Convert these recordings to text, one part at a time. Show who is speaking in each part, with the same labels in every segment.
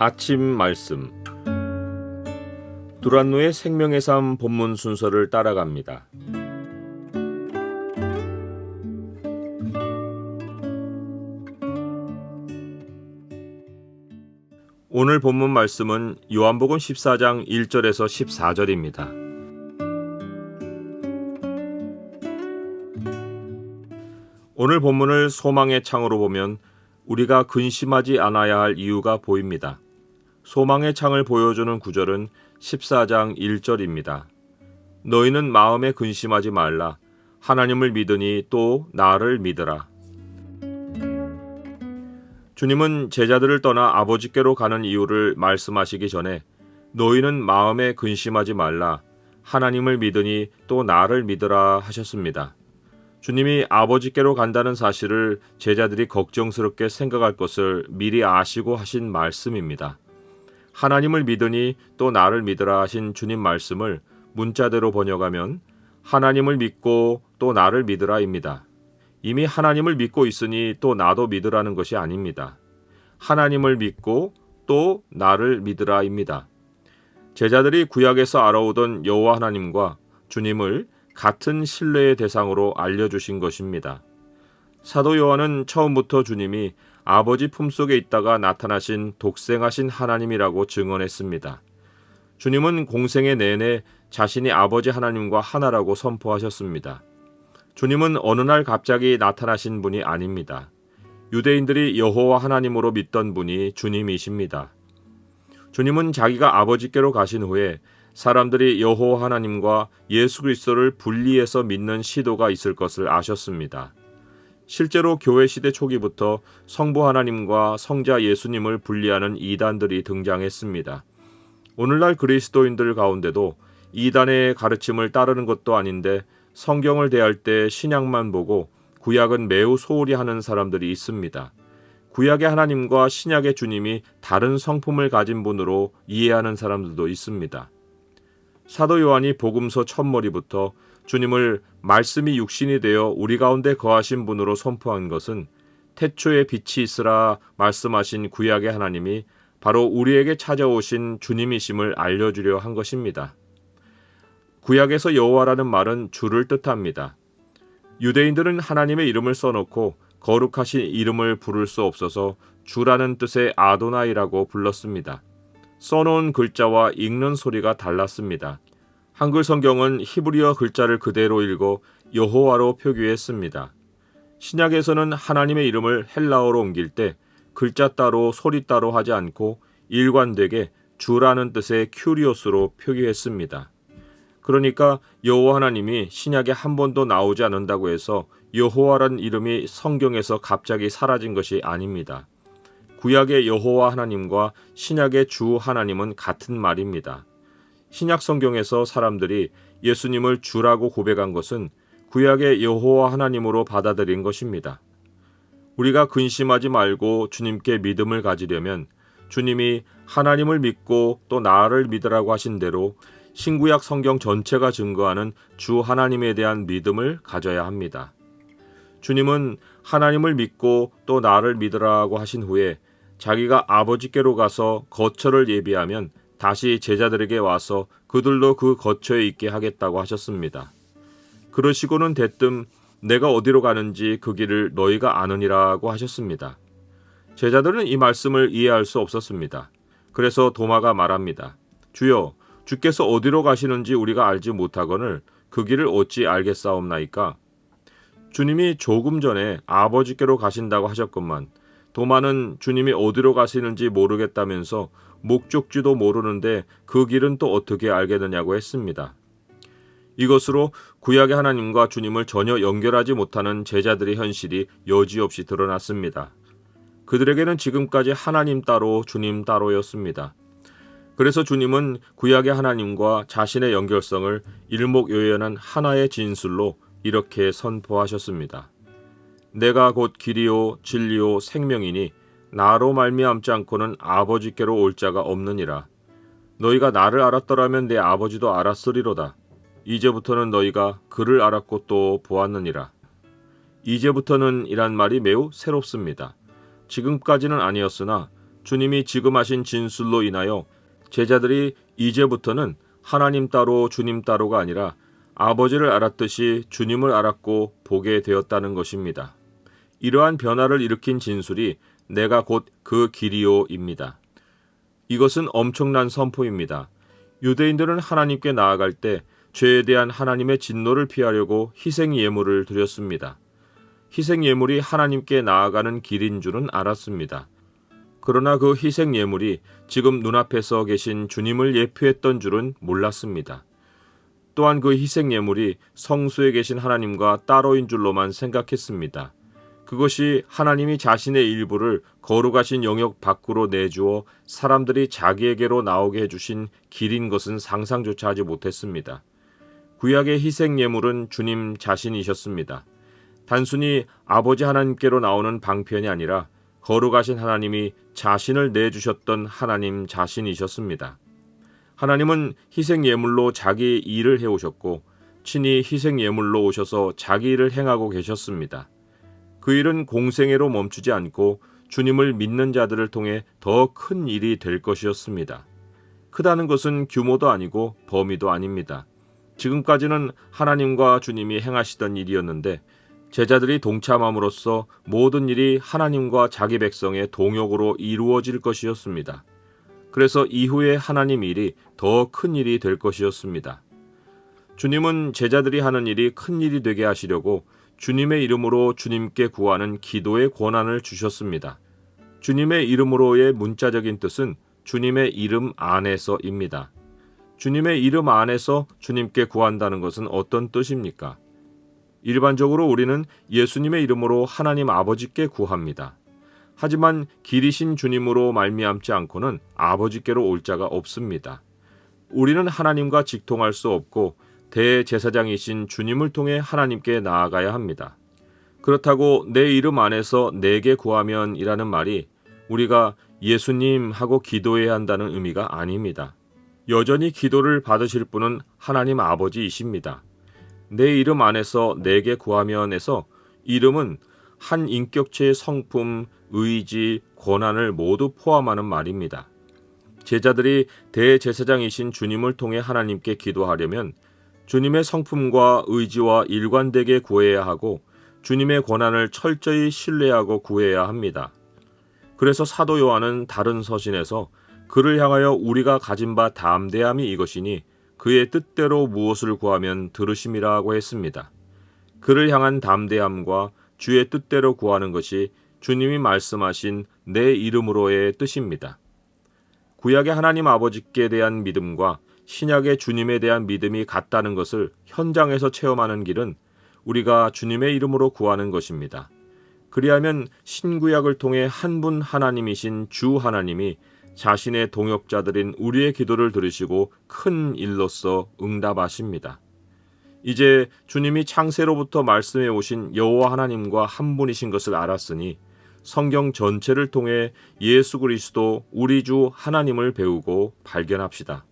Speaker 1: 아침 말씀 두란노의 생명의 삶 본문 순서를 따라갑니다. 오늘 본문 말씀은 요한복음 14장 1절에서 14절입니다. 오늘 본문을 소망의 창으로 보면 우리가 근심하지 않아야 할 이유가 보입니다. 소망의 창을 보여주는 구절은 14장 1절입니다. 너희는 마음에 근심하지 말라. 하나님을 믿으니 또 나를 믿으라. 주님은 제자들을 떠나 아버지께로 가는 이유를 말씀하시기 전에 너희는 마음에 근심하지 말라. 하나님을 믿으니 또 나를 믿으라 하셨습니다. 주님이 아버지께로 간다는 사실을 제자들이 걱정스럽게 생각할 것을 미리 아시고 하신 말씀입니다. 하나님을 믿으니 또 나를 믿으라 하신 주님 말씀을 문자대로 번역하면 하나님을 믿고 또 나를 믿으라입니다. 이미 하나님을 믿고 있으니 또 나도 믿으라는 것이 아닙니다. 하나님을 믿고 또 나를 믿으라입니다. 제자들이 구약에서 알아오던 여호와 하나님과 주님을 같은 신뢰의 대상으로 알려주신 것입니다. 사도 요한은 처음부터 주님이 아버지 품속에 있다가 나타나신 독생하신 하나님이라고 증언했습니다. 주님은 공생애 내내 자신이 아버지 하나님과 하나라고 선포하셨습니다. 주님은 어느 날 갑자기 나타나신 분이 아닙니다. 유대인들이 여호와 하나님으로 믿던 분이 주님이십니다. 주님은 자기가 아버지께로 가신 후에 사람들이 여호와 하나님과 예수 그리스도를 분리해서 믿는 시도가 있을 것을 아셨습니다. 실제로 교회 시대 초기부터 성부 하나님과 성자 예수님을 분리하는 이단들이 등장했습니다. 오늘날 그리스도인들 가운데도 이단의 가르침을 따르는 것도 아닌데 성경을 대할 때 신약만 보고 구약은 매우 소홀히 하는 사람들이 있습니다. 구약의 하나님과 신약의 주님이 다른 성품을 가진 분으로 이해하는 사람들도 있습니다. 사도 요한이 복음서 첫머리부터 주님을 말씀이 육신이 되어 우리 가운데 거하신 분으로 선포한 것은 태초에 빛이 있으라 말씀하신 구약의 하나님이 바로 우리에게 찾아오신 주님이심을 알려주려 한 것입니다. 구약에서 여호와라는 말은 주를 뜻합니다. 유대인들은 하나님의 이름을 써놓고 거룩하신 이름을 부를 수 없어서 주라는 뜻의 아도나이라고 불렀습니다. 써놓은 글자와 읽는 소리가 달랐습니다. 한글 성경은 히브리어 글자를 그대로 읽어 여호와로 표기했습니다. 신약에서는 하나님의 이름을 헬라어로 옮길 때 글자 따로 소리 따로 하지 않고 일관되게 주라는 뜻의 큐리오스로 표기했습니다. 그러니까 여호와 하나님이 신약에 한 번도 나오지 않는다고 해서 여호와라는 이름이 성경에서 갑자기 사라진 것이 아닙니다. 구약의 여호와 하나님과 신약의 주 하나님은 같은 말입니다. 신약 성경에서 사람들이 예수님을 주라고 고백한 것은 구약의 여호와 하나님으로 받아들인 것입니다. 우리가 근심하지 말고 주님께 믿음을 가지려면 주님이 하나님을 믿고 또 나를 믿으라고 하신 대로 신구약 성경 전체가 증거하는 주 하나님에 대한 믿음을 가져야 합니다. 주님은 하나님을 믿고 또 나를 믿으라고 하신 후에 자기가 아버지께로 가서 거처를 예비하면 다시 제자들에게 와서 그들도 그 거처에 있게 하겠다고 하셨습니다. 그러시고는 대뜸 내가 어디로 가는지 그 길을 너희가 아느니라고 하셨습니다. 제자들은 이 말씀을 이해할 수 없었습니다. 그래서 도마가 말합니다. 주여, 주께서 어디로 가시는지 우리가 알지 못하거늘 그 길을 어찌 알겠사옵나이까? 주님이 조금 전에 아버지께로 가신다고 하셨건만 도마는 주님이 어디로 가시는지 모르겠다면서 목적지도 모르는데 그 길은 또 어떻게 알겠느냐고 했습니다. 이것으로 구약의 하나님과 주님을 전혀 연결하지 못하는 제자들의 현실이 여지없이 드러났습니다. 그들에게는 지금까지 하나님 따로 주님 따로였습니다. 그래서 주님은 구약의 하나님과 자신의 연결성을 일목요연한 하나의 진술로 이렇게 선포하셨습니다. 내가 곧 길이요 진리요 생명이니 나로 말미암지 않고는 아버지께로 올 자가 없느니라. 너희가 나를 알았더라면 내 아버지도 알았으리로다. 이제부터는 너희가 그를 알았고 또 보았느니라. 이제부터는 이란 말이 매우 새롭습니다. 지금까지는 아니었으나 주님이 지금 하신 진술로 인하여 제자들이 이제부터는 하나님 따로 주님 따로가 아니라 아버지를 알았듯이 주님을 알았고 보게 되었다는 것입니다. 이러한 변화를 일으킨 진술이 내가 곧 그 길이요입니다. 이것은 엄청난 선포입니다. 유대인들은 하나님께 나아갈 때 죄에 대한 하나님의 진노를 피하려고 희생 예물을 드렸습니다. 희생 예물이 하나님께 나아가는 길인 줄은 알았습니다. 그러나 그 희생 예물이 지금 눈앞에서 계신 주님을 예표했던 줄은 몰랐습니다. 또한 그 희생 예물이 성소에 계신 하나님과 따로인 줄로만 생각했습니다. 그것이 하나님이 자신의 일부를 거룩하신 영역 밖으로 내주어 사람들이 자기에게로 나오게 해주신 길인 것은 상상조차 하지 못했습니다. 구약의 희생 예물은 주님 자신이셨습니다. 단순히 아버지 하나님께로 나오는 방편이 아니라 거룩하신 하나님이 자신을 내주셨던 하나님 자신이셨습니다. 하나님은 희생 예물로 자기 일을 해오셨고 친히 희생 예물로 오셔서 자기 일을 행하고 계셨습니다. 그 일은 공생애로 멈추지 않고 주님을 믿는 자들을 통해 더 큰 일이 될 것이었습니다. 크다는 것은 규모도 아니고 범위도 아닙니다. 지금까지는 하나님과 주님이 행하시던 일이었는데 제자들이 동참함으로써 모든 일이 하나님과 자기 백성의 동역으로 이루어질 것이었습니다. 그래서 이후에 하나님 일이 더 큰 일이 될 것이었습니다. 주님은 제자들이 하는 일이 큰 일이 되게 하시려고 주님의 이름으로 주님께 구하는 기도의 권한을 주셨습니다. 주님의 이름으로의 문자적인 뜻은 주님의 이름 안에서입니다. 주님의 이름 안에서 주님께 구한다는 것은 어떤 뜻입니까? 일반적으로 우리는 예수님의 이름으로 하나님 아버지께 구합니다. 하지만 길이신 주님으로 말미암지 않고는 아버지께로 올 자가 없습니다. 우리는 하나님과 직통할 수 없고 대제사장이신 주님을 통해 하나님께 나아가야 합니다. 그렇다고 내 이름 안에서 내게 구하면 이라는 말이 우리가 예수님 하고 기도해야 한다는 의미가 아닙니다. 여전히 기도를 받으실 분은 하나님 아버지이십니다. 내 이름 안에서 내게 구하면에서 이름은 한 인격체의 성품, 의지, 권한을 모두 포함하는 말입니다. 제자들이 대제사장이신 주님을 통해 하나님께 기도하려면 주님의 성품과 의지와 일관되게 구해야 하고 주님의 권한을 철저히 신뢰하고 구해야 합니다. 그래서 사도 요한은 다른 서신에서 그를 향하여 우리가 가진 바 담대함이 이것이니 그의 뜻대로 무엇을 구하면 들으심이라고 했습니다. 그를 향한 담대함과 주의 뜻대로 구하는 것이 주님이 말씀하신 내 이름으로의 뜻입니다. 구약의 하나님 아버지께 대한 믿음과 신약의 주님에 대한 믿음이 같다는 것을 현장에서 체험하는 길은 우리가 주님의 이름으로 구하는 것입니다. 그리하면 신구약을 통해 한 분 하나님이신 주 하나님이 자신의 동역자들인 우리의 기도를 들으시고 큰 일로써 응답하십니다. 이제 주님이 창세로부터 말씀해 오신 여호와 하나님과 한 분이신 것을 알았으니 성경 전체를 통해 예수 그리스도 우리 주 하나님을 배우고 발견합시다.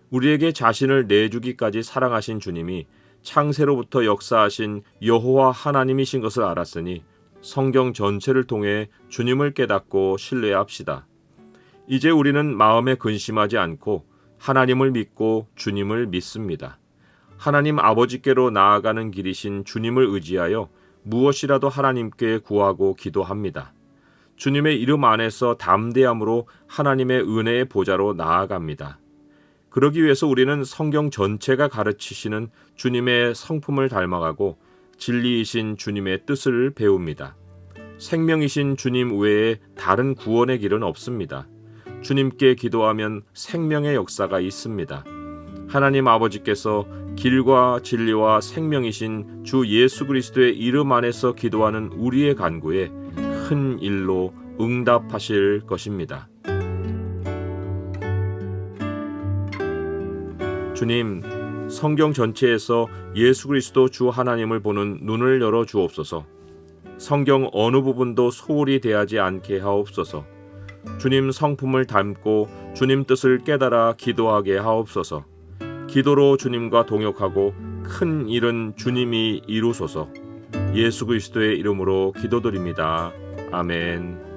Speaker 1: 우리에게 자신을 내주기까지 사랑하신 주님이 창세로부터 역사하신 여호와 하나님이신 것을 알았으니 성경 전체를 통해 주님을 깨닫고 신뢰합시다. 이제 우리는 마음에 근심하지 않고 하나님을 믿고 주님을 믿습니다. 하나님 아버지께로 나아가는 길이신 주님을 의지하여 무엇이라도 하나님께 구하고 기도합니다. 주님의 이름 안에서 담대함으로 하나님의 은혜의 보좌로 나아갑니다. 그러기 위해서 우리는 성경 전체가 가르치시는 주님의 성품을 닮아가고 진리이신 주님의 뜻을 배웁니다. 생명이신 주님 외에 다른 구원의 길은 없습니다. 주님께 기도하면 생명의 역사가 있습니다. 하나님 아버지께서 길과 진리와 생명이신 주 예수 그리스도의 이름 안에서 기도하는 우리의 간구에 큰 일로 응답하실 것입니다. 주님, 성경 전체에서 예수 그리스도 주 하나님을 보는 눈을 열어 주옵소서. 성경 어느 부분도 소홀히 대하지 않게 하옵소서. 주님 성품을 닮고 주님 뜻을 깨달아 기도하게 하옵소서. 기도로 주님과 동역하고 큰 일은 주님이 이루소서. 예수 그리스도의 이름으로 기도드립니다. 아멘.